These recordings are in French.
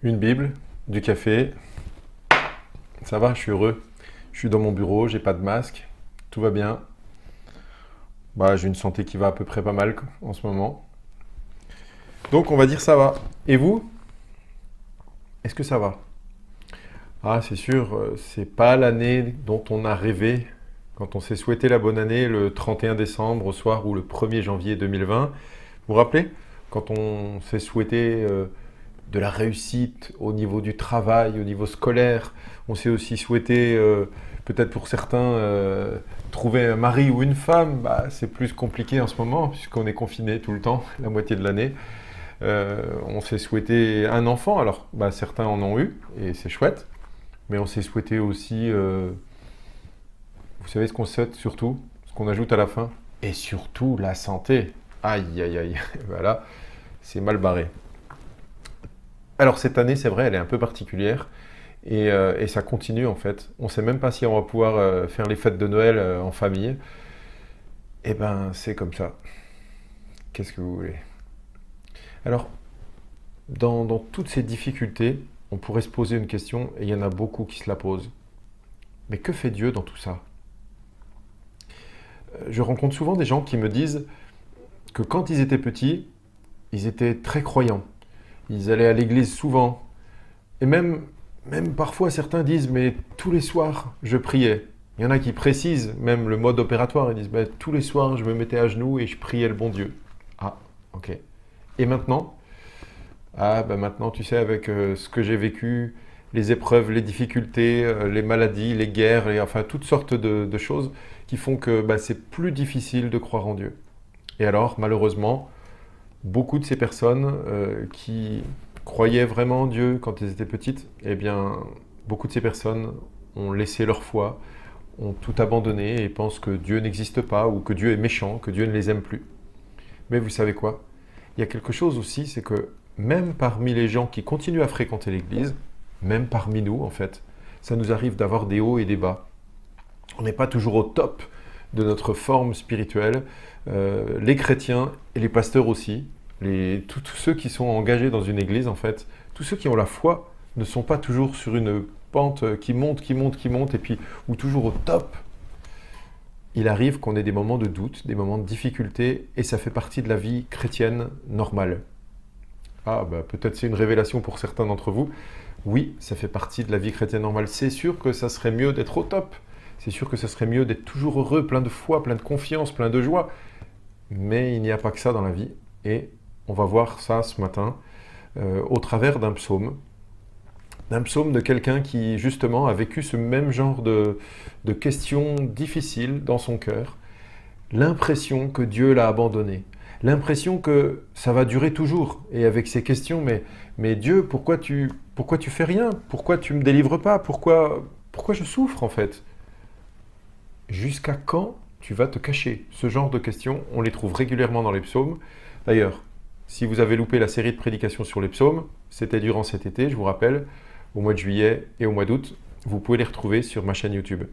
Une Bible, du café, ça va, je suis heureux. Je suis dans mon bureau, j'ai pas de masque, tout va bien. J'ai une santé qui va à peu près pas mal en ce moment. Donc on va dire ça va. Et vous? Est-ce que ça va? Ah, c'est sûr, c'est pas l'année dont on a rêvé quand on s'est souhaité la bonne année le 31 décembre au soir ou le 1er janvier 2020. Vous vous rappelez? Quand on s'est souhaité de la réussite au niveau du travail, au niveau scolaire. On s'est aussi souhaité, peut-être pour certains, trouver un mari ou une femme. C'est plus compliqué en ce moment puisqu'on est confiné tout le temps, la moitié de l'année. On s'est souhaité un enfant, alors certains en ont eu et c'est chouette, mais on s'est souhaité aussi, vous savez ce qu'on souhaite surtout, ce qu'on ajoute à la fin, et surtout la santé. Aïe aïe aïe, voilà, c'est mal barré. Alors cette année, c'est vrai, elle est un peu particulière et ça continue en fait. On ne sait même pas si on va pouvoir faire les fêtes de Noël en famille. Eh ben, c'est comme ça. Qu'est-ce que vous voulez? Alors, dans toutes ces difficultés, on pourrait se poser une question, et il y en a beaucoup qui se la posent. Mais que fait Dieu dans tout ça? Je rencontre souvent des gens qui me disent que quand ils étaient petits, ils étaient très croyants. Ils allaient à l'église souvent. Et même parfois, certains disent, mais tous les soirs, je priais. Il y en a qui précisent même le mode opératoire. Ils disent, tous les soirs, je me mettais à genoux et je priais le bon Dieu. Ah, ok. Et maintenant? Maintenant, tu sais, avec ce que j'ai vécu, les épreuves, les difficultés, les maladies, les guerres, et enfin toutes sortes de choses qui font que c'est plus difficile de croire en Dieu. Et alors, malheureusement, beaucoup de ces personnes qui croyaient vraiment en Dieu quand elles étaient petites, eh bien, beaucoup de ces personnes ont laissé leur foi, ont tout abandonné et pensent que Dieu n'existe pas ou que Dieu est méchant, que Dieu ne les aime plus. Mais vous savez quoi? Il y a quelque chose aussi, c'est que même parmi les gens qui continuent à fréquenter l'Église, même parmi nous en fait, ça nous arrive d'avoir des hauts et des bas. On n'est pas toujours au top de notre forme spirituelle. Les chrétiens et les pasteurs aussi, tous ceux qui sont engagés dans une église en fait, tous ceux qui ont la foi ne sont pas toujours sur une pente qui monte, qui monte, qui monte, et puis ou toujours au top. Il arrive qu'on ait des moments de doute, des moments de difficulté, et ça fait partie de la vie chrétienne normale. Peut-être c'est une révélation pour certains d'entre vous. Oui, ça fait partie de la vie chrétienne normale. C'est sûr que ça serait mieux d'être au top. C'est sûr que ça serait mieux d'être toujours heureux, plein de foi, plein de confiance, plein de joie. Mais il n'y a pas que ça dans la vie. Et on va voir ça ce matin au travers d'un psaume. D'un psaume de quelqu'un qui, justement, a vécu ce même genre de questions difficiles dans son cœur. L'impression que Dieu l'a abandonné. L'impression que ça va durer toujours. Et avec ces questions, mais Dieu, pourquoi tu fais rien? Pourquoi tu ne me délivres pas? Pourquoi je souffre en fait? Jusqu'à quand tu vas te cacher? Ce genre de questions, on les trouve régulièrement dans les psaumes. D'ailleurs, si vous avez loupé la série de prédications sur les psaumes, c'était durant cet été, je vous rappelle, au mois de juillet et au mois d'août. Vous pouvez les retrouver sur ma chaîne YouTube.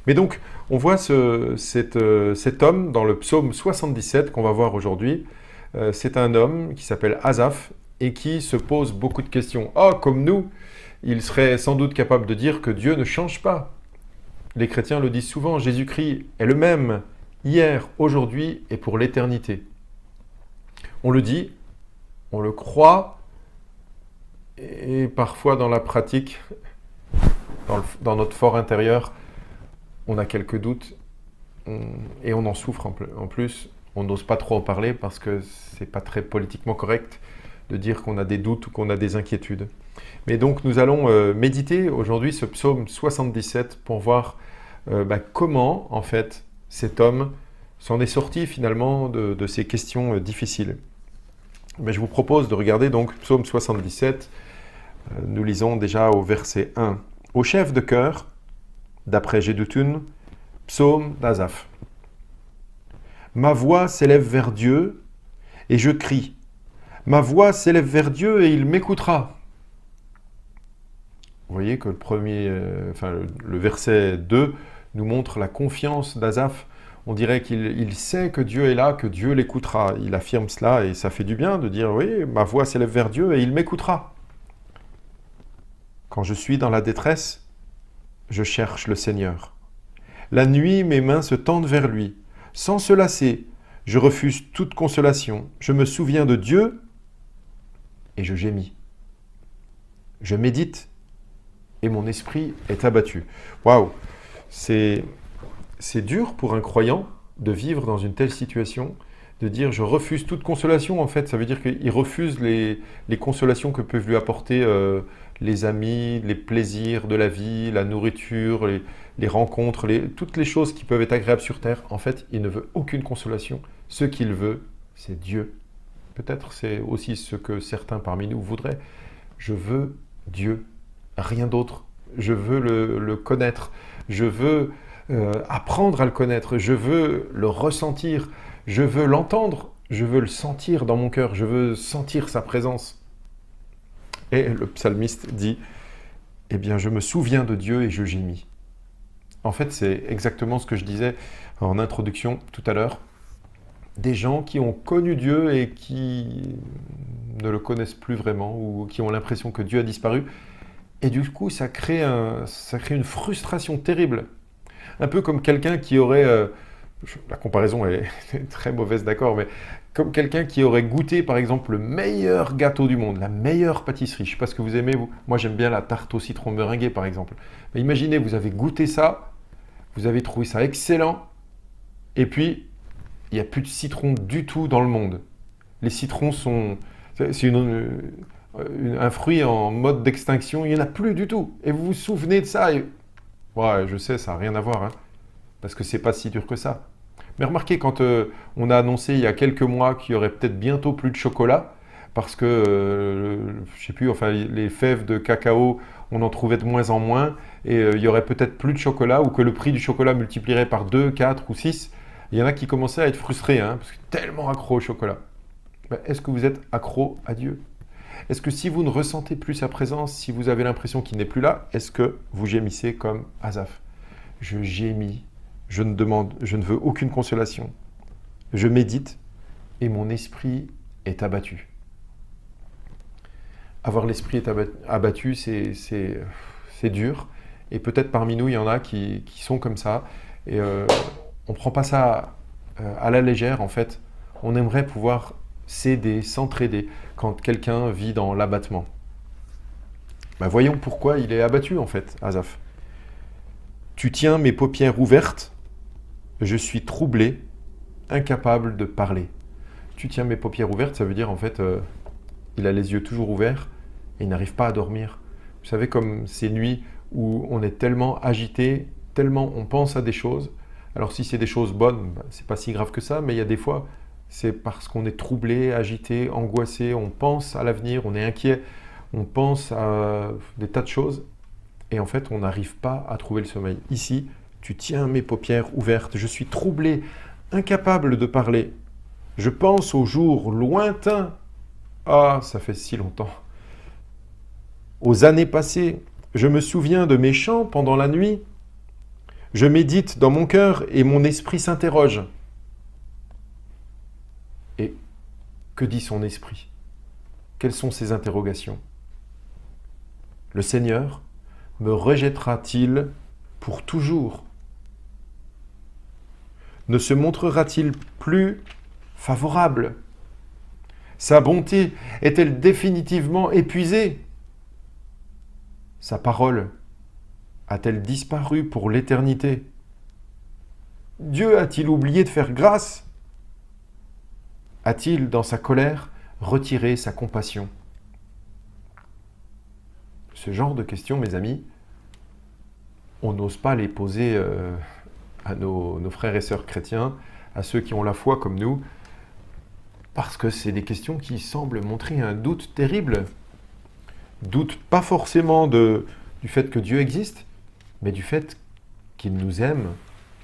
Mais donc, on voit cet homme dans le psaume 77 qu'on va voir aujourd'hui. C'est un homme qui s'appelle Asaph et qui se pose beaucoup de questions. Comme nous, il serait sans doute capable de dire que Dieu ne change pas. Les chrétiens le disent souvent, Jésus-Christ est le même hier, aujourd'hui et pour l'éternité. On le dit, on le croit, et parfois dans la pratique, dans notre fort intérieur, on a quelques doutes et on en souffre en plus. On n'ose pas trop en parler parce que c'est pas très politiquement correct de dire qu'on a des doutes ou qu'on a des inquiétudes. Mais donc nous allons méditer aujourd'hui ce psaume 77 pour voir comment en fait cet homme s'en est sorti finalement de ces questions difficiles. Je vous propose de regarder donc psaume 77. Nous lisons déjà au verset 1. Au chef de chœur, d'après Jeduthun, psaume d'Asaph. Ma voix s'élève vers Dieu et je crie. Ma voix s'élève vers Dieu et il m'écoutera. Vous voyez que le verset 2 nous montre la confiance d'Asaph. On dirait qu'il sait que Dieu est là, que Dieu l'écoutera. Il affirme cela et ça fait du bien de dire, oui, ma voix s'élève vers Dieu et il m'écoutera. Quand je suis dans la détresse, je cherche le Seigneur. La nuit, mes mains se tendent vers lui. Sans se lasser, je refuse toute consolation. Je me souviens de Dieu et je gémis. Je médite et mon esprit est abattu. Waouh, c'est dur pour un croyant de vivre dans une telle situation, de dire je refuse toute consolation. En fait, ça veut dire qu'il refuse les consolations que peuvent lui apporter les amis, les plaisirs de la vie, la nourriture, les rencontres, toutes les choses qui peuvent être agréables sur terre. En fait, il ne veut aucune consolation. Ce qu'il veut, c'est Dieu. Peut-être c'est aussi ce que certains parmi nous voudraient. Je veux Dieu, rien d'autre. Je veux le connaître. Je veux apprendre à le connaître. Je veux le ressentir. Je veux l'entendre. Je veux le sentir dans mon cœur. Je veux sentir sa présence. Et le psalmiste dit, eh bien, je me souviens de Dieu et je gémis. En fait, c'est exactement ce que je disais en introduction tout à l'heure. Des gens qui ont connu Dieu et qui ne le connaissent plus vraiment ou qui ont l'impression que Dieu a disparu. Et du coup, ça crée une frustration terrible. Un peu comme quelqu'un qui aurait... la comparaison est très mauvaise, d'accord, mais comme quelqu'un qui aurait goûté, par exemple, le meilleur gâteau du monde, la meilleure pâtisserie. Je ne sais pas ce que vous aimez, vous. Moi, j'aime bien la tarte au citron meringuée, par exemple. Mais imaginez, vous avez goûté ça, vous avez trouvé ça excellent, et puis, il n'y a plus de citron du tout dans le monde. Les citrons sont... C'est un fruit en mode d'extinction, il n'y en a plus du tout. Et vous vous souvenez de ça et... Ouais, je sais, ça n'a rien à voir, hein, parce que c'est pas si dur que ça. Mais remarquez, quand on a annoncé il y a quelques mois qu'il y aurait peut-être bientôt plus de chocolat, parce que, je sais plus, enfin, les fèves de cacao, on en trouvait de moins en moins, et il y aurait peut-être plus de chocolat, ou que le prix du chocolat multiplierait par 2, 4 ou 6, il y en a qui commençaient à être frustrés, hein, parce que tellement accro au chocolat. Ben, est-ce que vous êtes accro à Dieu? Est-ce que si vous ne ressentez plus sa présence, si vous avez l'impression qu'il n'est plus là, est-ce que vous gémissez comme Asaph? Je gémis. Je ne veux aucune consolation. Je médite et mon esprit est abattu. Avoir l'esprit abattu, c'est dur. Et peut-être parmi nous, il y en a qui sont comme ça. Et on ne prend pas ça à la légère, en fait. On aimerait pouvoir s'aider, s'entraider quand quelqu'un vit dans l'abattement. Ben voyons pourquoi il est abattu, en fait, Asaph. Tu tiens mes paupières ouvertes. Je suis troublé, incapable de parler. Tu tiens mes paupières ouvertes, ça veut dire en fait, il a les yeux toujours ouverts et il n'arrive pas à dormir. Vous savez, comme ces nuits où on est tellement agité, tellement on pense à des choses. Alors si c'est des choses bonnes, c'est pas si grave que ça, mais il y a des fois, c'est parce qu'on est troublé, agité, angoissé, on pense à l'avenir, on est inquiet, on pense à des tas de choses et en fait, on n'arrive pas à trouver le sommeil. Ici, tu tiens mes paupières ouvertes, je suis troublé, incapable de parler. Je pense aux jours lointains. Ah, ça fait si longtemps. Aux années passées, je me souviens de mes chants pendant la nuit. Je médite dans mon cœur et mon esprit s'interroge. Et que dit son esprit? Quelles sont ses interrogations? Le Seigneur me rejettera-t-il pour toujours? Ne se montrera-t-il plus favorable? Sa bonté est-elle définitivement épuisée? Sa parole a-t-elle disparu pour l'éternité? Dieu a-t-il oublié de faire grâce? A-t-il, dans sa colère, retiré sa compassion? Ce genre de questions, mes amis, on n'ose pas les poser à nos frères et sœurs chrétiens, à ceux qui ont la foi comme nous, parce que c'est des questions qui semblent montrer un doute terrible. Doute pas forcément du fait que Dieu existe, mais du fait qu'il nous aime.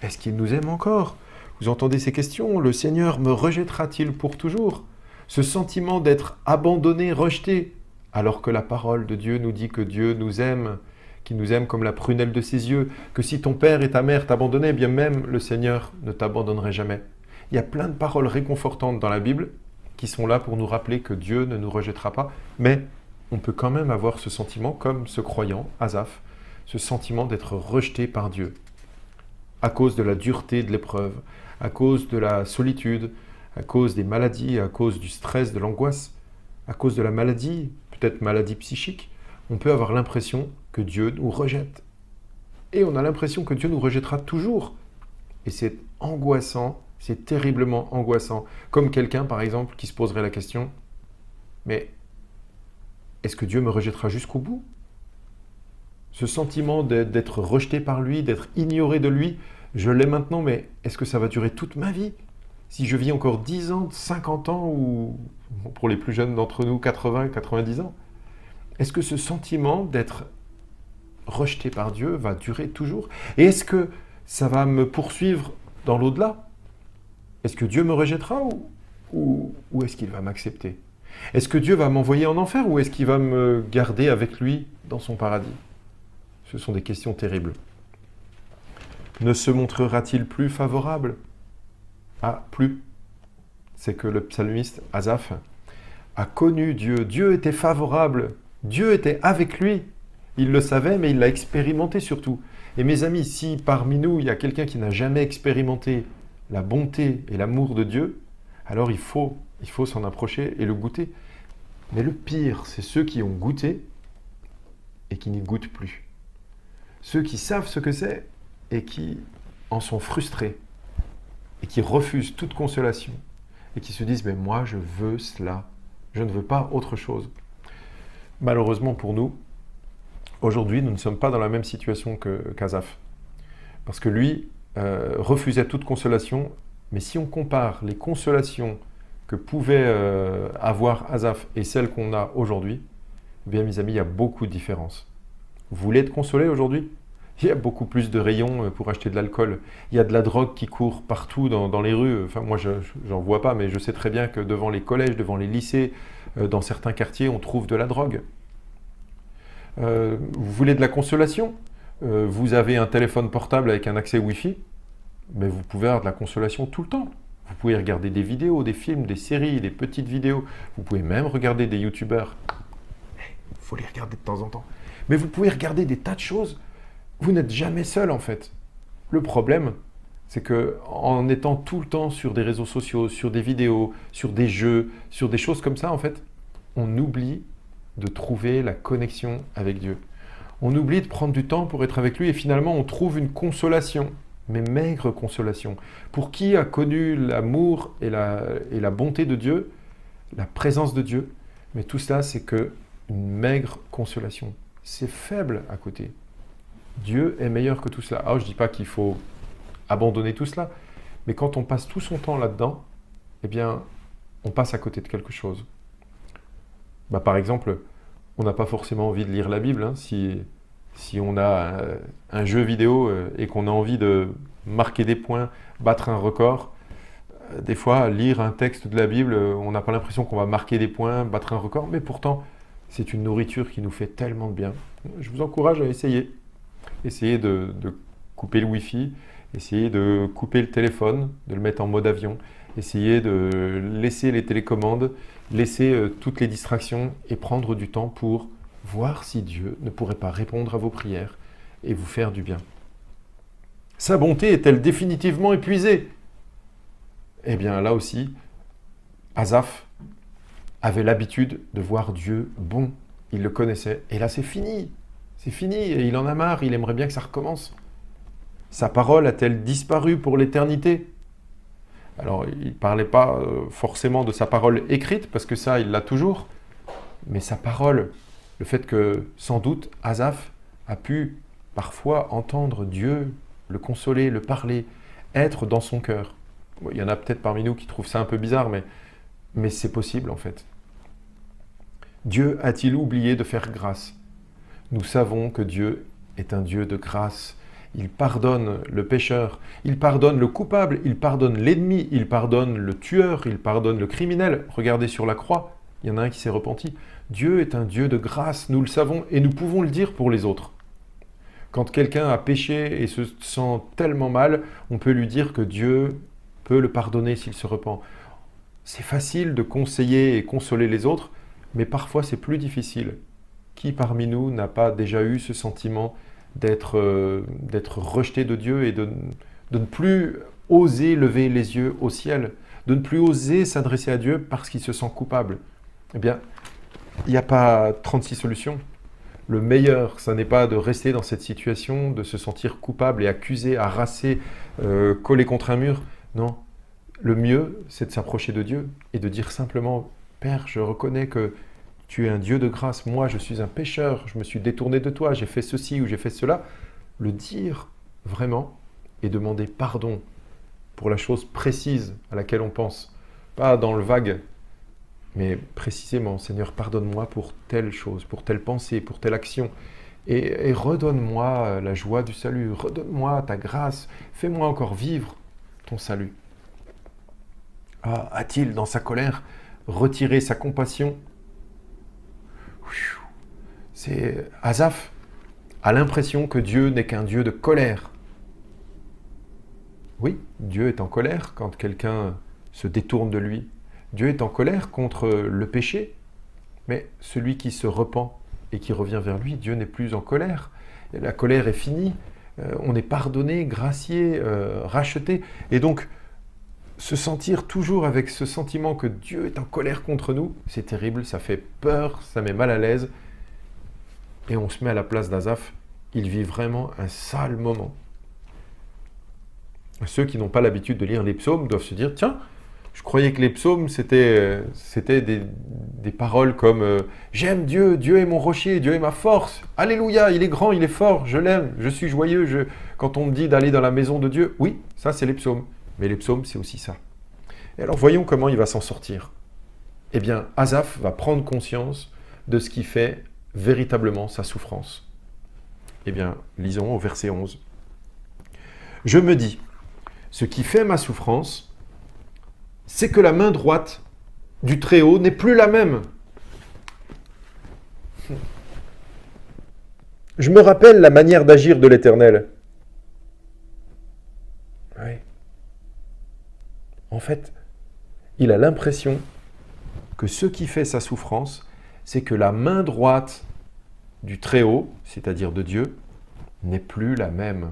Est-ce qu'il nous aime encore? Vous entendez ces questions? Le Seigneur me rejettera-t-il pour toujours? Ce sentiment d'être abandonné, rejeté, alors que la parole de Dieu nous dit que Dieu nous aime, qu'il nous aime comme la prunelle de ses yeux, que si ton père et ta mère t'abandonnaient, bien même le Seigneur ne t'abandonnerait jamais. Il y a plein de paroles réconfortantes dans la Bible qui sont là pour nous rappeler que Dieu ne nous rejettera pas, mais on peut quand même avoir ce sentiment, comme ce croyant, Asaph, ce sentiment d'être rejeté par Dieu, à cause de la dureté de l'épreuve, à cause de la solitude, à cause des maladies, à cause du stress, de l'angoisse, à cause de la maladie, peut-être maladie psychique. On peut avoir l'impression que Dieu nous rejette. Et on a l'impression que Dieu nous rejettera toujours. Et c'est angoissant, c'est terriblement angoissant. Comme quelqu'un, par exemple, qui se poserait la question, mais est-ce que Dieu me rejettera jusqu'au bout? Ce sentiment d'être rejeté par lui, d'être ignoré de lui, je l'ai maintenant, mais est-ce que ça va durer toute ma vie? Si je vis encore 10 ans, 50 ans, ou pour les plus jeunes d'entre nous, 80, 90 ans, est-ce que ce sentiment d'être rejeté par Dieu va durer toujours? Et est-ce que ça va me poursuivre dans l'au-delà? Est-ce que Dieu me rejettera ou est-ce qu'il va m'accepter? Est-ce que Dieu va m'envoyer en enfer ou est-ce qu'il va me garder avec lui dans son paradis? Ce sont des questions terribles. Ne se montrera-t-il plus favorable? Ah, plus. C'est que le psalmiste Asaph a connu Dieu. Dieu était favorable. Dieu était avec lui. Il le savait, mais il l'a expérimenté surtout. Et mes amis, si parmi nous, il y a quelqu'un qui n'a jamais expérimenté la bonté et l'amour de Dieu, alors il faut s'en approcher et le goûter. Mais le pire, c'est ceux qui ont goûté et qui n'y goûtent plus. Ceux qui savent ce que c'est et qui en sont frustrés et qui refusent toute consolation et qui se disent « mais moi je veux cela, je ne veux pas autre chose ». Malheureusement pour nous, aujourd'hui nous ne sommes pas dans la même situation qu'Asaph. Parce que lui refusait toute consolation, mais si on compare les consolations que pouvait avoir Asaph et celles qu'on a aujourd'hui, eh bien mes amis, il y a beaucoup de différences. Vous voulez être consolé aujourd'hui? Il y a beaucoup plus de rayons pour acheter de l'alcool. Il y a de la drogue qui court partout dans les rues. Enfin, moi, j'en vois pas, mais je sais très bien que devant les collèges, devant les lycées, dans certains quartiers, on trouve de la drogue. Vous voulez de la consolation? Vous avez un téléphone portable avec un accès Wi-Fi, mais vous pouvez avoir de la consolation tout le temps. Vous pouvez regarder des vidéos, des films, des séries, des petites vidéos. Vous pouvez même regarder des youtubeurs. Il faut les regarder de temps en temps. Mais vous pouvez regarder des tas de choses. Vous n'êtes jamais seul en fait. Le problème, c'est que en étant tout le temps sur des réseaux sociaux, sur des vidéos, sur des jeux, sur des choses comme ça, en fait, on oublie de trouver la connexion avec Dieu. On oublie de prendre du temps pour être avec lui et finalement on trouve une consolation, mais maigre consolation. Pour qui a connu l'amour et la bonté de Dieu, la présence de Dieu, mais tout cela c'est que une maigre consolation. C'est faible à côté. Dieu est meilleur que tout cela. Alors je ne dis pas qu'il faut abandonner tout cela, mais quand on passe tout son temps là-dedans, eh bien, on passe à côté de quelque chose. Par exemple, on n'a pas forcément envie de lire la Bible. Hein, si on a un jeu vidéo et qu'on a envie de marquer des points, battre un record, des fois, lire un texte de la Bible, on n'a pas l'impression qu'on va marquer des points, battre un record, mais pourtant, c'est une nourriture qui nous fait tellement de bien. Je vous encourage à essayer. Essayez de couper le Wi-Fi, essayez de couper le téléphone, de le mettre en mode avion, essayez de laisser les télécommandes, laisser toutes les distractions et prendre du temps pour voir si Dieu ne pourrait pas répondre à vos prières et vous faire du bien. Sa bonté est-elle définitivement épuisée? Eh bien là aussi, Asaph avait l'habitude de voir Dieu bon. Il le connaissait. Et là, c'est fini. C'est fini. Et il en a marre. Il aimerait bien que ça recommence. Sa parole a-t-elle disparu pour l'éternité? Alors, il ne parlait pas forcément de sa parole écrite, parce que ça, il l'a toujours. Mais sa parole, le fait que, sans doute, Asaph a pu parfois entendre Dieu, le consoler, le parler, être dans son cœur. Bon, il y en a peut-être parmi nous qui trouvent ça un peu bizarre, mais c'est possible en fait. Dieu a-t-il oublié de faire grâce? Nous savons que Dieu est un Dieu de grâce. Il pardonne le pécheur, il pardonne le coupable, il pardonne l'ennemi, il pardonne le tueur, il pardonne le criminel. Regardez sur la croix, il y en a un qui s'est repenti. Dieu est un Dieu de grâce, nous le savons, et nous pouvons le dire pour les autres. Quand quelqu'un a péché et se sent tellement mal, on peut lui dire que Dieu peut le pardonner s'il se repent. C'est facile de conseiller et consoler les autres, Mais parfois c'est plus difficile. Qui parmi nous n'a pas déjà eu ce sentiment d'être rejeté de Dieu et de ne plus oser lever les yeux au ciel, de ne plus oser s'adresser à Dieu parce qu'il se sent coupable? Eh bien, il n'y a pas 36 solutions. Le meilleur, ça n'est pas de rester dans cette situation, de se sentir coupable et accusé, harassé, collé contre un mur. Non, le mieux, c'est de s'approcher de Dieu et de dire simplement, Père, je reconnais que tu es un Dieu de grâce, moi je suis un pécheur, je me suis détourné de toi, j'ai fait ceci ou j'ai fait cela. Le dire vraiment et demander pardon pour la chose précise à laquelle on pense, pas dans le vague, mais précisément, Seigneur, pardonne-moi pour telle chose, pour telle pensée, pour telle action, et redonne-moi la joie du salut, redonne-moi ta grâce, fais-moi encore vivre ton salut. Ah, a-t-il, dans sa colère, retiré sa compassion? C'est Asaph a l'impression que Dieu n'est qu'un Dieu de colère. Oui, Dieu est en colère quand quelqu'un se détourne de lui. Dieu est en colère contre le péché, mais celui qui se repent et qui revient vers lui, Dieu n'est plus en colère. La colère est finie, on est pardonné, gracié, racheté. Et donc, se sentir toujours avec ce sentiment que Dieu est en colère contre nous, c'est terrible, ça fait peur, ça met mal à l'aise. Et on se met à la place d'Asaph, il vit vraiment un sale moment. Ceux qui n'ont pas l'habitude de lire les psaumes doivent se dire, tiens, je croyais que les psaumes, c'était des paroles comme j'aime Dieu, Dieu est mon rocher, Dieu est ma force, alléluia, il est grand, il est fort, je l'aime, je suis joyeux. Quand on me dit d'aller dans la maison de Dieu, oui, ça c'est les psaumes. Mais les psaumes, c'est aussi ça. Et alors voyons comment il va s'en sortir. Eh bien, Asaph va prendre conscience de ce qui fait véritablement sa souffrance. Eh bien, lisons au verset 11. Je me dis, ce qui fait ma souffrance, c'est que la main droite du Très-Haut n'est plus la même. Je me rappelle la manière d'agir de l'Éternel. Oui. En fait, il a l'impression que ce qui fait sa souffrance, c'est que la main droite du Très-Haut, c'est-à-dire de Dieu, n'est plus la même.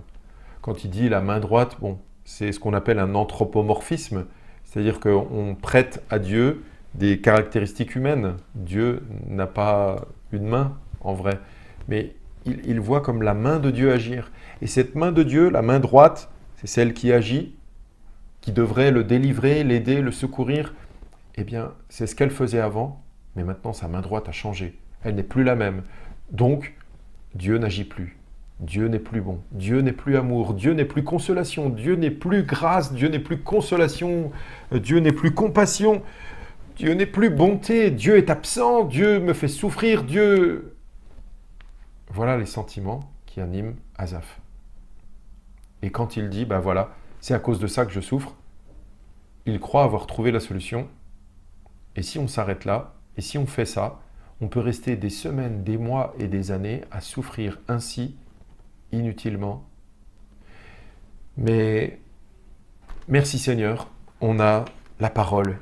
Quand il dit la main droite, bon, c'est ce qu'on appelle un anthropomorphisme, c'est-à-dire qu'on prête à Dieu des caractéristiques humaines. Dieu n'a pas une main, en vrai, mais il voit comme la main de Dieu agir. Et cette main de Dieu, la main droite, c'est celle qui agit, qui devrait le délivrer, l'aider, le secourir. Eh bien, c'est ce qu'elle faisait avant, mais maintenant sa main droite a changé. Elle n'est plus la même. Donc, Dieu n'agit plus. Dieu n'est plus bon. Dieu n'est plus amour. Dieu n'est plus consolation. Dieu n'est plus grâce. Dieu n'est plus consolation. Dieu n'est plus compassion. Dieu n'est plus bonté. Dieu est absent. Dieu me fait souffrir. Dieu... Voilà les sentiments qui animent Asaph. Et quand il dit, ben voilà, c'est à cause de ça que je souffre, il croit avoir trouvé la solution. Et si on s'arrête là, et si on fait ça, on peut rester des semaines, des mois et des années à souffrir ainsi, inutilement. Mais merci Seigneur, on a la parole,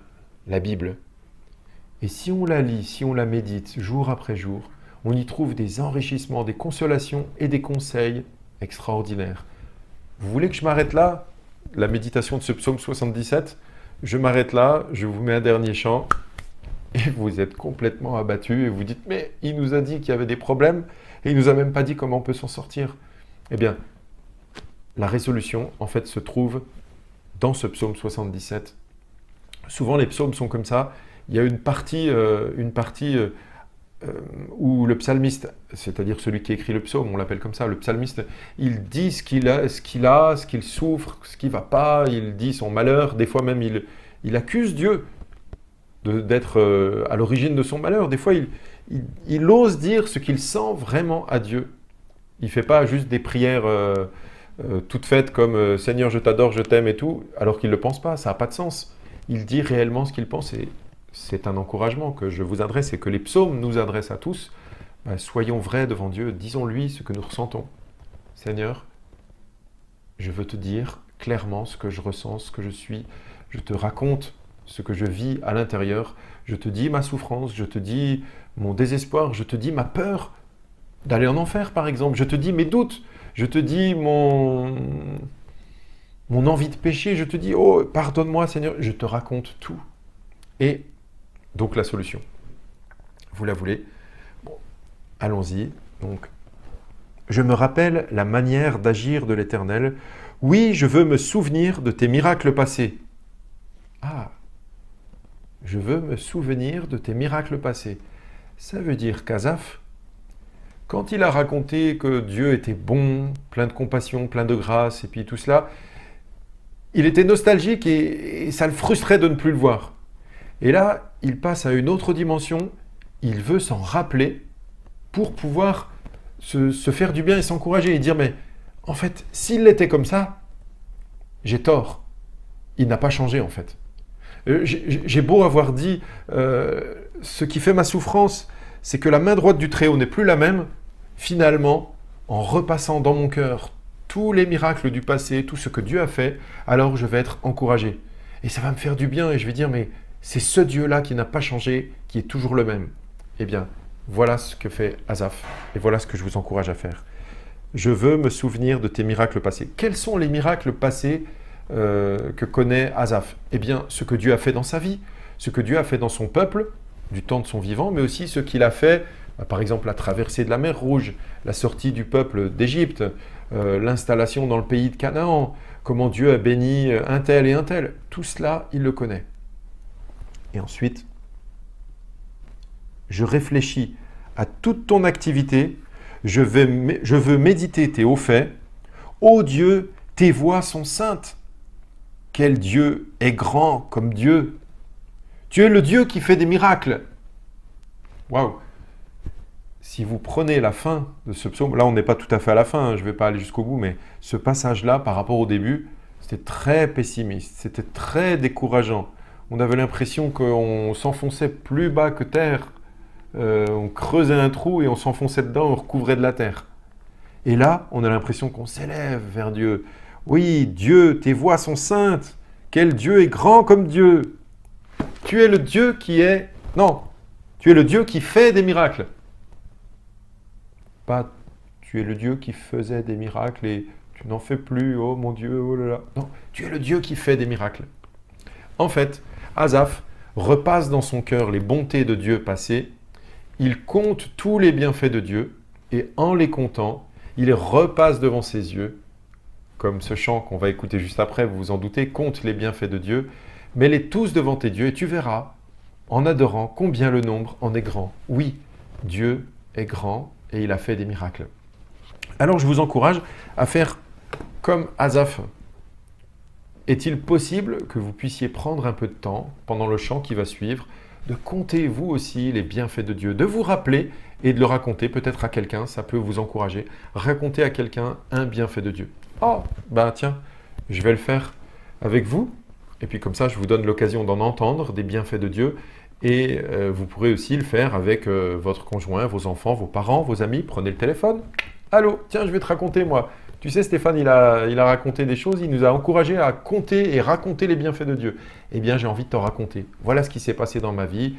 la Bible. Et si on la lit, si on la médite jour après jour, on y trouve des enrichissements, des consolations et des conseils extraordinaires. Vous voulez que je m'arrête là? La méditation de ce psaume 77, je m'arrête là, je vous mets un dernier chant. Et vous êtes complètement abattu et vous dites « Mais il nous a dit qu'il y avait des problèmes et il nous a même pas dit comment on peut s'en sortir. » Eh bien, la résolution, en fait, se trouve dans ce psaume 77. Souvent, les psaumes sont comme ça. Il y a une partie où le psalmiste, c'est-à-dire celui qui écrit le psaume, on l'appelle comme ça, le psalmiste, il dit ce qu'il souffre, ce qui ne va pas, il dit son malheur. Des fois même, il accuse Dieu d'être à l'origine de son malheur. Des fois, il ose dire ce qu'il sent vraiment à Dieu. Il ne fait pas juste des prières toutes faites comme Seigneur, je t'adore, je t'aime et tout, alors qu'il ne le pense pas, ça n'a pas de sens. Il dit réellement ce qu'il pense et c'est un encouragement que je vous adresse et que les psaumes nous adressent à tous. Soyons vrais devant Dieu, disons-lui ce que nous ressentons. Seigneur, je veux te dire clairement ce que je ressens, ce que je suis. Je te raconte ce que je vis à l'intérieur. Je te dis ma souffrance, je te dis mon désespoir, je te dis ma peur d'aller en enfer par exemple, je te dis mes doutes, je te dis mon envie de pécher, je te dis oh pardonne-moi Seigneur, je te raconte tout. Et donc la solution, vous la voulez? Bon, allons-y. Donc, je me rappelle la manière d'agir de l'Éternel. Oui, je veux me souvenir de tes miracles passés. Ah, je veux me souvenir de tes miracles passés. Ça veut dire qu'Asaph, quand il a raconté que Dieu était bon, plein de compassion, plein de grâce, et puis tout cela, il était nostalgique et ça le frustrait de ne plus le voir. Et là, il passe à une autre dimension, il veut s'en rappeler pour pouvoir se faire du bien et s'encourager et dire mais en fait, s'il était comme ça, j'ai tort. Il n'a pas changé en fait. J'ai beau avoir dit ce qui fait ma souffrance, c'est que la main droite du Très-Haut n'est plus la même. Finalement, en repassant dans mon cœur tous les miracles du passé, tout ce que Dieu a fait, alors je vais être encouragé. Et ça va me faire du bien et je vais dire mais c'est ce Dieu-là qui n'a pas changé, qui est toujours le même. Eh bien, voilà ce que fait Asaph et voilà ce que je vous encourage à faire. Je veux me souvenir de tes miracles passés. Quels sont les miracles passés que connaît Asaph? Eh bien, ce que Dieu a fait dans sa vie, ce que Dieu a fait dans son peuple, du temps de son vivant, mais aussi ce qu'il a fait, par exemple la traversée de la mer Rouge, la sortie du peuple d'Égypte, l'installation dans le pays de Canaan, comment Dieu a béni un tel et un tel. Tout cela, il le connaît. Et ensuite, je réfléchis à toute ton activité, je veux méditer tes hauts faits. Ô Dieu, tes voies sont saintes. Quel Dieu est grand comme Dieu. Tu es le Dieu qui fait des miracles. Waouh! Si vous prenez la fin de ce psaume, là on n'est pas tout à fait à la fin, hein, je ne vais pas aller jusqu'au bout, mais ce passage-là par rapport au début, c'était très pessimiste, c'était très décourageant. On avait l'impression qu'on s'enfonçait plus bas que terre. On creusait un trou et on s'enfonçait dedans, on recouvrait de la terre. Et là, on a l'impression qu'on s'élève vers Dieu. Oui, Dieu, tes voies sont saintes. Quel Dieu est grand comme Dieu. Tu es le Dieu qui est... Non, tu es le Dieu qui fait des miracles. Pas tu es le Dieu qui faisait des miracles et tu n'en fais plus, oh mon Dieu, oh là là. Non, tu es le Dieu qui fait des miracles. En fait, Asaph repasse dans son cœur les bontés de Dieu passées. Il compte tous les bienfaits de Dieu et en les comptant, il repasse devant ses yeux, comme ce chant qu'on va écouter juste après, vous vous en doutez, compte les bienfaits de Dieu, mets-les tous devant tes dieux et tu verras, en adorant, combien le nombre en est grand. Oui, Dieu est grand et il a fait des miracles. Alors je vous encourage à faire comme Asaph. Est-il possible que vous puissiez prendre un peu de temps, pendant le chant qui va suivre, de compter vous aussi les bienfaits de Dieu, de vous rappeler et de le raconter peut-être à quelqu'un, ça peut vous encourager. Raconter à quelqu'un un bienfait de Dieu. Oh, ben tiens, je vais le faire avec vous. Et puis comme ça, je vous donne l'occasion d'en entendre des bienfaits de Dieu. Et vous pourrez aussi le faire avec votre conjoint, vos enfants, vos parents, vos amis. Prenez le téléphone. Allô, tiens, je vais te raconter moi. Tu sais, Stéphane, il a raconté des choses, il nous a encouragés à compter et raconter les bienfaits de Dieu. Eh bien, j'ai envie de t'en raconter. Voilà ce qui s'est passé dans ma vie,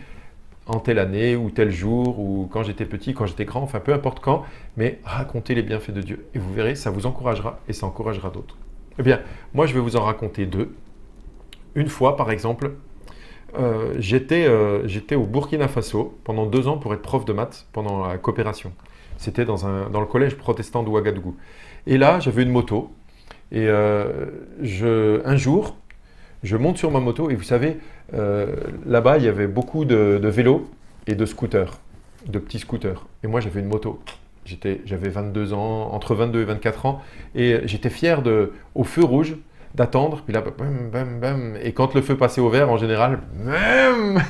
en telle année, ou tel jour, ou quand j'étais petit, quand j'étais grand, enfin peu importe quand, mais raconter les bienfaits de Dieu. Et vous verrez, ça vous encouragera et ça encouragera d'autres. Eh bien, moi, je vais vous en raconter deux. Une fois, par exemple, j'étais au Burkina Faso pendant 2 ans pour être prof de maths pendant la coopération. C'était dans le collège protestant de Ouagadougou. Et là, j'avais une moto. Et un jour, je monte sur ma moto. Et vous savez, là-bas, il y avait beaucoup de vélos et de scooters, de petits scooters. Et moi, j'avais une moto. J'avais 22 ans, entre 22 et 24 ans. Et j'étais fier au feu rouge, d'attendre. Puis là, bam, bam, bam. Et quand le feu passait au vert, en général, bam.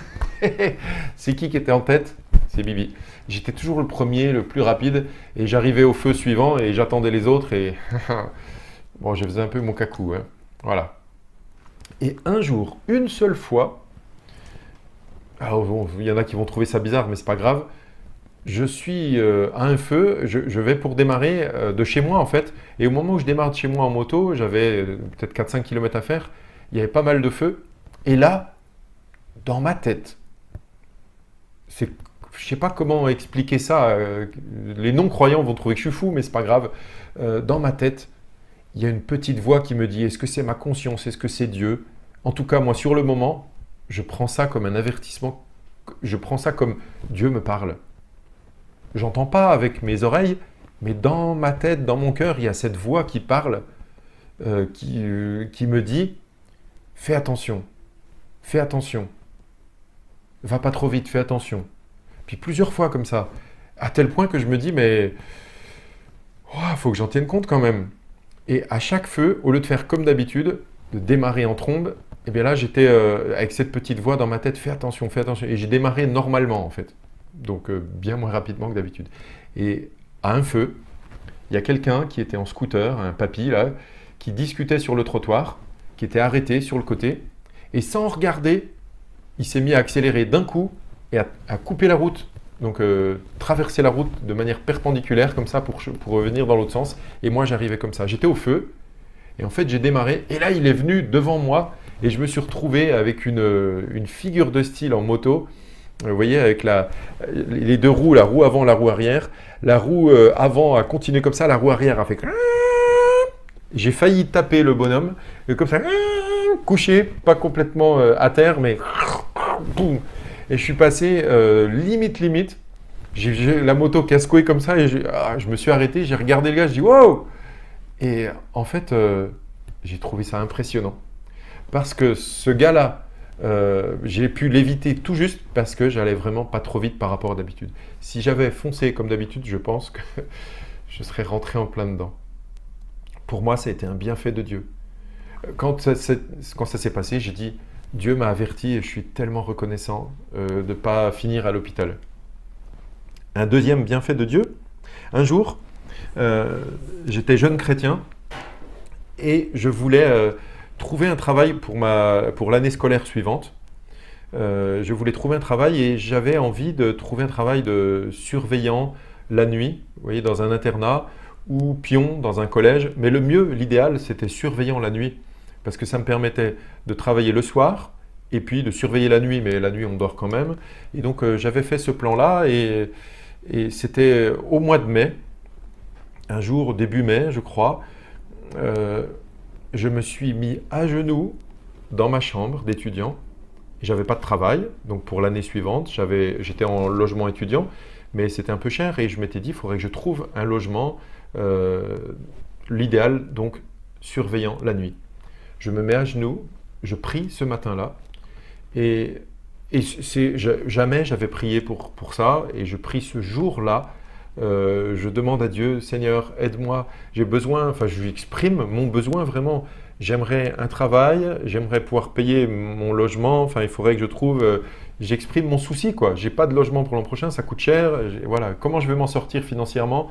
C'est qui était en tête? C'est Bibi. J'étais toujours le premier, le plus rapide, et j'arrivais au feu suivant et j'attendais les autres et bon, je faisais un peu mon cacou, hein. Voilà. Et un jour, une seule fois, alors bon, il y en a qui vont trouver ça bizarre, mais c'est pas grave. Je suis à un feu, je vais pour démarrer de chez moi en fait, et au moment où je démarre de chez moi en moto, j'avais peut-être 4-5 km à faire, il y avait pas mal de feu, et là, dans ma tête, je ne sais pas comment expliquer ça, les non-croyants vont trouver que je suis fou, mais c'est pas grave. Dans ma tête, il y a une petite voix qui me dit, est-ce que c'est ma conscience, est-ce que c'est Dieu? En tout cas, moi, sur le moment, je prends ça comme un avertissement, je prends ça comme Dieu me parle. J'entends pas avec mes oreilles, mais dans ma tête, dans mon cœur, il y a cette voix qui parle, qui me dit, fais attention, va pas trop vite, fais attention. Puis plusieurs fois comme ça, à tel point que je me dis, mais faut que j'en tienne compte quand même. Et à chaque feu, au lieu de faire comme d'habitude, de démarrer en trombe, et bien là j'étais avec cette petite voix dans ma tête, fais attention. Et j'ai démarré normalement en fait. Donc bien moins rapidement que d'habitude. Et à un feu, il y a quelqu'un qui était en scooter, un papy là, qui discutait sur le trottoir, qui était arrêté sur le côté, et sans regarder, il s'est mis à accélérer d'un coup et à couper la route. Donc traverser la route de manière perpendiculaire comme ça pour revenir dans l'autre sens. Et moi j'arrivais comme ça. J'étais au feu et en fait j'ai démarré. Et là il est venu devant moi et je me suis retrouvé avec une figure de style en moto. Vous voyez avec les deux roues, la roue avant, la roue arrière. La roue avant a continué comme ça, la roue arrière a fait... J'ai failli taper le bonhomme, comme ça, couché, pas complètement à terre, mais... Boum. Et je suis passé limite. J'ai la moto casse-couille comme ça et je me suis arrêté, j'ai regardé le gars, je dis wow! Et en fait, j'ai trouvé ça impressionnant. Parce que ce gars-là, j'ai pu l'éviter tout juste parce que j'allais vraiment pas trop vite par rapport à d'habitude. Si j'avais foncé comme d'habitude, je pense que je serais rentré en plein dedans. Pour moi, ça a été un bienfait de Dieu. Quand ça s'est passé, j'ai dit, Dieu m'a averti et je suis tellement reconnaissant de ne pas finir à l'hôpital. Un deuxième bienfait de Dieu, un jour, j'étais jeune chrétien et je voulais trouver un travail pour l'année scolaire suivante. Je voulais trouver un travail et j'avais envie de trouver un travail de surveillant la nuit, vous voyez, dans un internat ou pion dans un collège. Mais le mieux, l'idéal, c'était surveillant la nuit parce que ça me permettait de travailler le soir et puis de surveiller la nuit, mais la nuit on dort quand même. Et donc j'avais fait ce plan-là et c'était au mois de mai, un jour début mai je crois, je me suis mis à genoux dans ma chambre d'étudiant. J'avais pas de travail, donc pour l'année suivante, j'étais en logement étudiant, mais c'était un peu cher et je m'étais dit, il faudrait que je trouve un logement, l'idéal, donc surveillant la nuit. Je me mets à genoux, je prie ce matin-là et jamais j'avais prié pour ça et je prie ce jour-là. Je demande à Dieu, Seigneur, aide-moi, j'ai besoin, je lui exprime mon besoin vraiment. J'aimerais un travail, j'aimerais pouvoir payer mon logement, il faudrait que je trouve, j'exprime mon souci quoi. J'ai pas de logement pour l'an prochain, ça coûte cher, voilà. Comment je vais m'en sortir financièrement?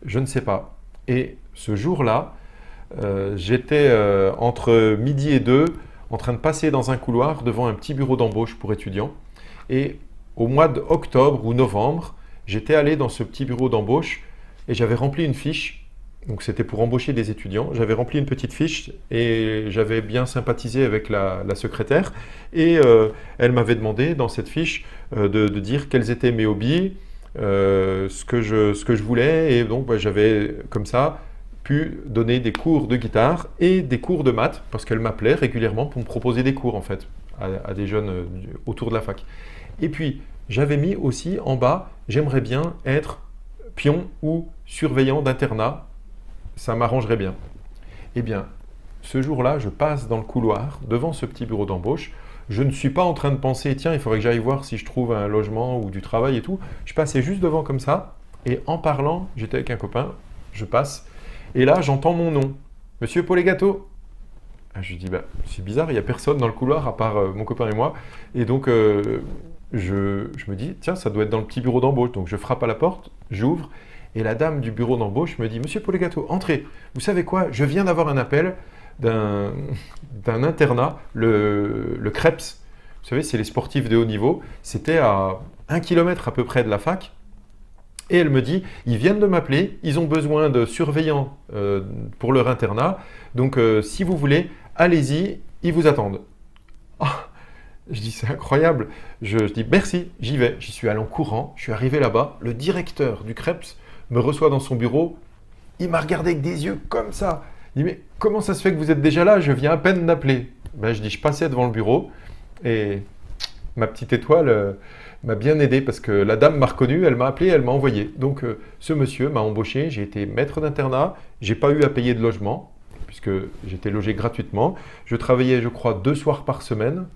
Je ne sais pas. Et ce jour-là, j'étais entre midi et 2 en train de passer dans un couloir devant un petit bureau d'embauche pour étudiants. Et au mois d'octobre ou novembre, j'étais allé dans ce petit bureau d'embauche et j'avais rempli une fiche. Donc c'était pour embaucher des étudiants. J'avais rempli une petite fiche et j'avais bien sympathisé avec la secrétaire. Et elle m'avait demandé dans cette fiche de dire quels étaient mes hobbies, ce que je voulais. Et donc j'avais comme ça pu donner des cours de guitare et des cours de maths parce qu'elle m'appelait régulièrement pour me proposer des cours en fait à des jeunes autour de la fac. Et puis j'avais mis aussi en bas, j'aimerais bien être pion ou surveillant d'internat. Ça m'arrangerait bien. Eh bien, ce jour-là, je passe dans le couloir, devant ce petit bureau d'embauche. Je ne suis pas en train de penser, tiens, il faudrait que j'aille voir si je trouve un logement ou du travail et tout. Je passais juste devant comme ça, et en parlant, j'étais avec un copain, je passe, et là, j'entends mon nom. Monsieur Polegato. Je lui dis, c'est bizarre, il n'y a personne dans le couloir à part mon copain et moi. Et donc, je me dis, tiens, ça doit être dans le petit bureau d'embauche. Donc, je frappe à la porte, j'ouvre. Et la dame du bureau d'embauche me dit « Monsieur Polegato, entrez. Vous savez quoi? Je viens d'avoir un appel d'un internat, le CREPS. Vous savez, c'est les sportifs de haut niveau. C'était à 1 kilomètre à peu près de la fac. Et elle me dit « Ils viennent de m'appeler. Ils ont besoin de surveillants pour leur internat. Donc, si vous voulez, allez-y. Ils vous attendent. » Je dis, c'est incroyable. Je dis, merci, j'y vais. J'y suis allé en courant, je suis arrivé là-bas. Le directeur du Krebs me reçoit dans son bureau. Il m'a regardé avec des yeux comme ça. Il dit, mais comment ça se fait que vous êtes déjà là? Je viens à peine d'appeler. Ben, je dis, je passais devant le bureau et ma petite étoile m'a bien aidé parce que la dame m'a reconnu, elle m'a appelé, elle m'a envoyé. Donc ce monsieur m'a embauché, j'ai été maître d'internat, j'ai pas eu à payer de logement puisque j'étais logé gratuitement. Je travaillais, je crois, 2 soirs par semaine.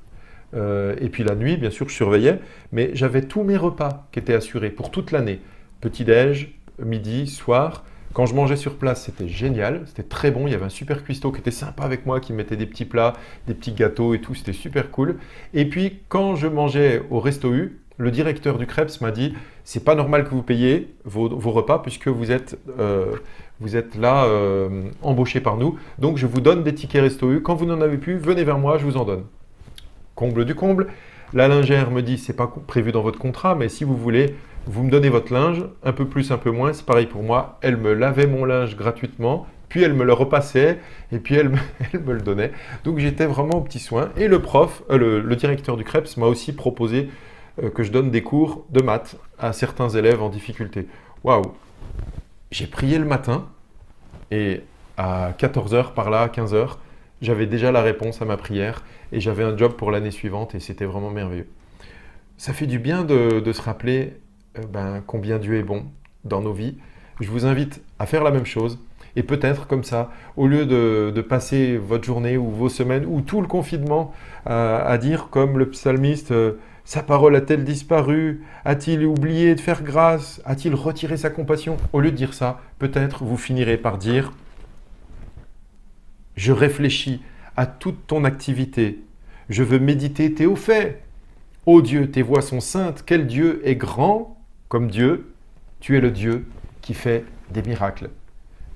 Et puis la nuit, bien sûr, je surveillais, mais j'avais tous mes repas qui étaient assurés pour toute l'année. Petit-déj, midi, soir. Quand je mangeais sur place, c'était génial, c'était très bon. Il y avait un super cuistot qui était sympa avec moi, qui me mettait des petits plats, des petits gâteaux et tout, c'était super cool. Et puis, quand je mangeais au Resto U, le directeur du Krebs m'a dit, c'est pas normal que vous payiez vos repas puisque vous êtes là embauché par nous. Donc, je vous donne des tickets Resto U. Quand vous n'en avez plus, venez vers moi, je vous en donne. Comble du comble. La lingère me dit, c'est pas prévu dans votre contrat, mais si vous voulez, vous me donnez votre linge, un peu plus, un peu moins, c'est pareil pour moi. Elle me lavait mon linge gratuitement, puis elle me le repassait, et puis elle me le donnait. Donc j'étais vraiment au petit soin. Et le directeur du Krebs m'a aussi proposé que je donne des cours de maths à certains élèves en difficulté. Waouh! J'ai prié le matin, et à 14 heures par là, 15 heures, j'avais déjà la réponse à ma prière et j'avais un job pour l'année suivante et c'était vraiment merveilleux. Ça fait du bien de se rappeler combien Dieu est bon dans nos vies. Je vous invite à faire la même chose et peut-être comme ça, au lieu de passer votre journée ou vos semaines ou tout le confinement à dire comme le psalmiste sa parole a-t-elle disparu? A-t-il oublié de faire grâce? A-t-il retiré sa compassion? Au lieu de dire ça, peut-être vous finirez par dire je réfléchis à toute ton activité. Je veux méditer tes hauts faits. Ô Dieu, tes voies sont saintes. Quel Dieu est grand comme Dieu? Tu es le Dieu qui fait des miracles.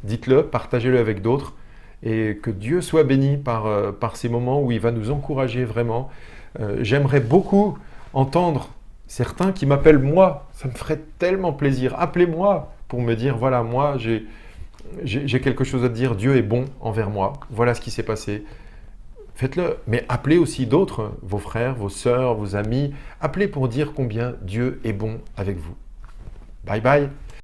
Dites-le, partagez-le avec d'autres et que Dieu soit béni par ces moments où il va nous encourager vraiment. J'aimerais beaucoup entendre certains qui m'appellent moi. Ça me ferait tellement plaisir. Appelez-moi pour me dire, voilà, moi j'ai quelque chose à te dire, Dieu est bon envers moi, voilà ce qui s'est passé. Faites-le, mais appelez aussi d'autres, vos frères, vos sœurs, vos amis, appelez pour dire combien Dieu est bon avec vous. Bye bye.